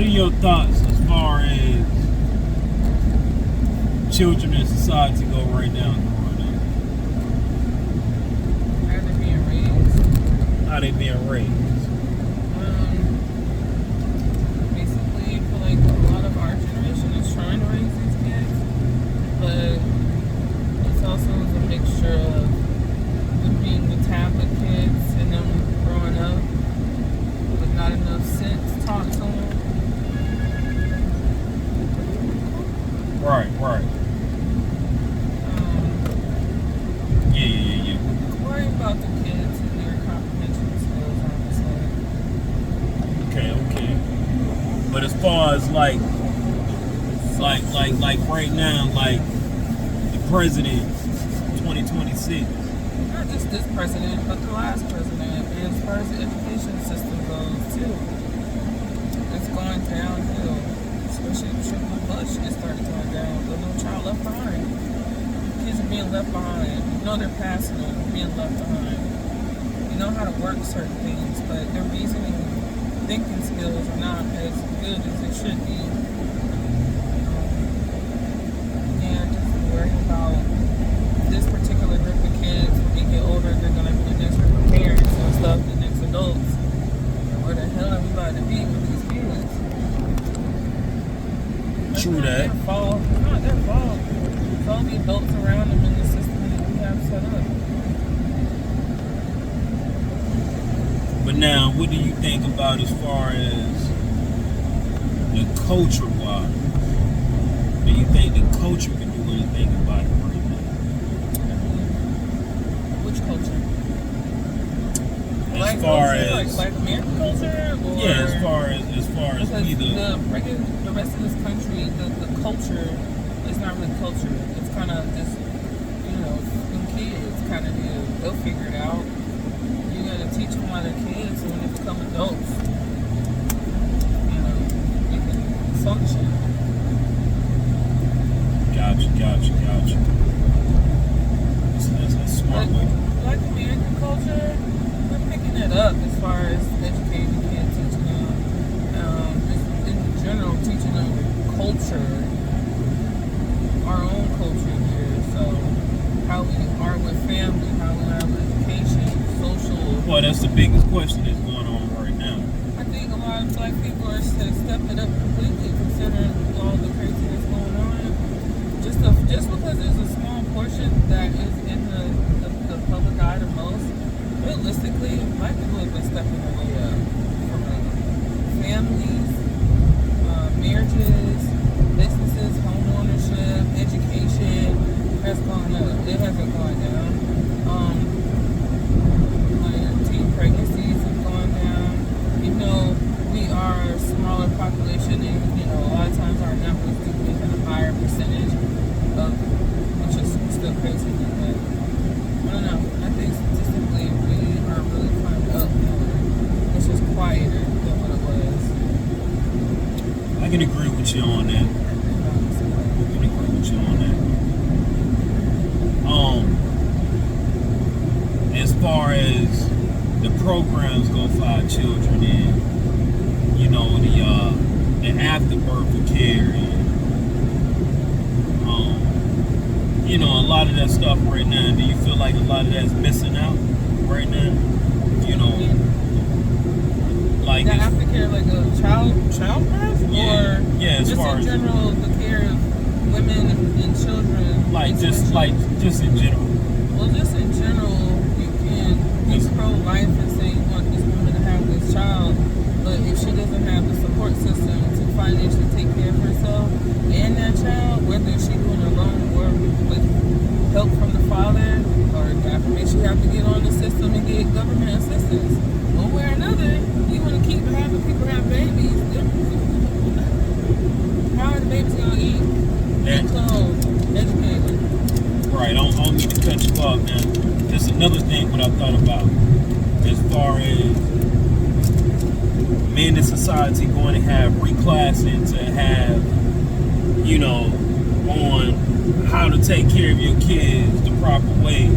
are your thoughts as far as children in society go right now growing up? How they being raised? How they being raised? Basically, I feel like a lot of our generation is trying to raise these kids, but it's also a mixture of them being the tablet kids and them growing up with not enough sense taught to them. Right. Yeah. Worry about the kids and their comprehension skills, honestly. Okay. But as far as like right now, like the president, 2026. Not just this president, but the last president. And as far as the education system goes, too, it's going downhill. Especially with Bush, it started going down. The No Child Left Behind. Kids are being left behind. You know they're passing them, being left behind. You know how to work certain things, but their reasoning, thinking skills are not as good as it should be. And just worrying about this particular group of kids. When they get older, they're going to be the next group of parents and stuff, the next adults. And where the hell are we about to be with these kids? True that. It's not their fault. It's all the adults around them in the system that we have set up. But now, what do you think about as far as the culture wise? Do you think the culture can do anything about it right now? Which culture? As Black far culture, as like Black American culture, or yeah, as far as because either the rest of this country, the culture is not really culture. It's kind of just them kids kind of do. They'll figure it out. You gotta teach them while they're kids, so when they become adults, they can function. Gotcha. That's a smart way. Black American culture, we're picking it up as far as educating kids, teaching them, just in general, teaching them culture, our own culture here. So how we are with family, how we are with education, social. Well, that's the biggest question that's going on right now. I think a lot of Black people are stepping it up completely, considering all the craziness going on. Just because there's a small portion that is in the public eye the most, realistically, Black people have been stepping their way up. From families, marriages, businesses, home ownership, education has gone up. It hasn't gone down. Teen pregnancies have gone down. Even though we are a smaller population, and a lot of times our numbers do make a higher percentage of, which is still crazy. But I don't know. I think statistically we are really climbing up more. It's just quieter than what it was. I can agree with you on that. As far as the programs go for our children and the afterbirth care and a lot of that stuff right now, do you feel like a lot of that's missing out right now? Like the aftercare, like a childbirth, or as just far in general the care of women and children. Just in general. Well, just in general, you can be pro-life and say you want this woman to have this child, but if she doesn't have the support system to financially take care of herself and that child, whether she's doing it alone or with help from the father, or God forbid she have to get on the system and get government assistance, one way or another, you want to keep having people have babies. How are the babies gonna eat? Get clothed, educated. Right, I don't mean to cut you off now. There's another thing what I thought about as far as men in society going to have reclassing to have, on how to take care of your kids the proper way.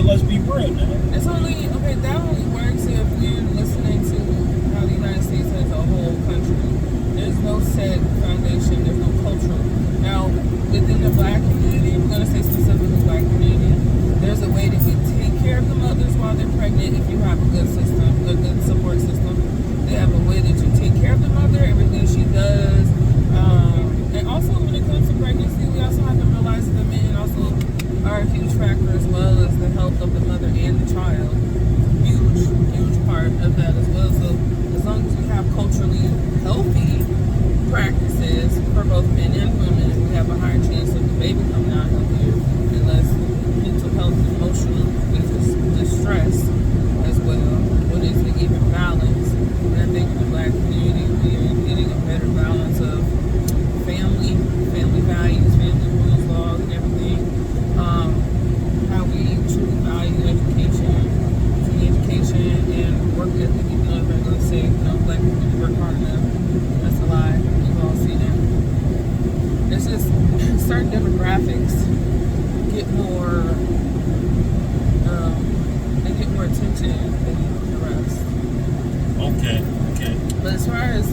Let's be real now. That only works if we're listening to how the United States as a whole country. There's no set foundation. There's no culture. Now, within the black community, I'm going to say specifically black community, there's a way to take care of the mothers while they're pregnant if you have a good system, a good support system. They have a way that you take care of the mother, everything she does. And also, when it comes to pregnancy, we also have to realize that men also are a huge factor as well as the health of the mother and the child. Huge, huge part of that as well. So as long as we have culturally healthy practices for both men and women, we have a higher chance of the baby coming out healthier and less mental health and emotional distress as well. What is the even balance? And I think in the black community, we are getting a better balance of family values, family rules, laws, and everything. How we truly value education, and work ethic. Even though everybody's gonna say, black people work hard enough. That's a lie. We've all seen it. It's just certain demographics get more, they get more attention than the rest. Okay. But as far as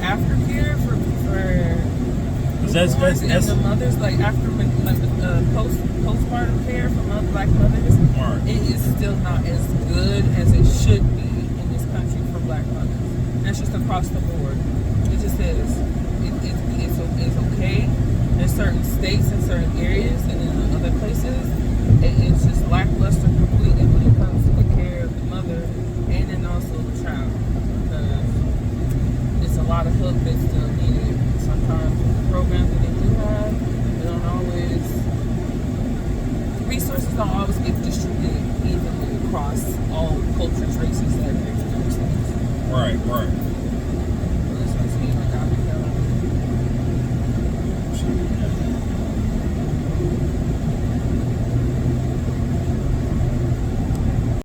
aftercare for and the mothers, like postpartum care for black mothers, right. It is still not as good as it should be in this country for black mothers. That's just across the board. It just is. It's okay in certain states and certain areas, and in other places, it's just lackluster completely when it comes to the care of the mother and then also the child. Because it's a lot of help that's still needed. Sometimes the programs that they do have, they don't always, resources don't always get distributed evenly across all cultures, races that are in the United States. Right.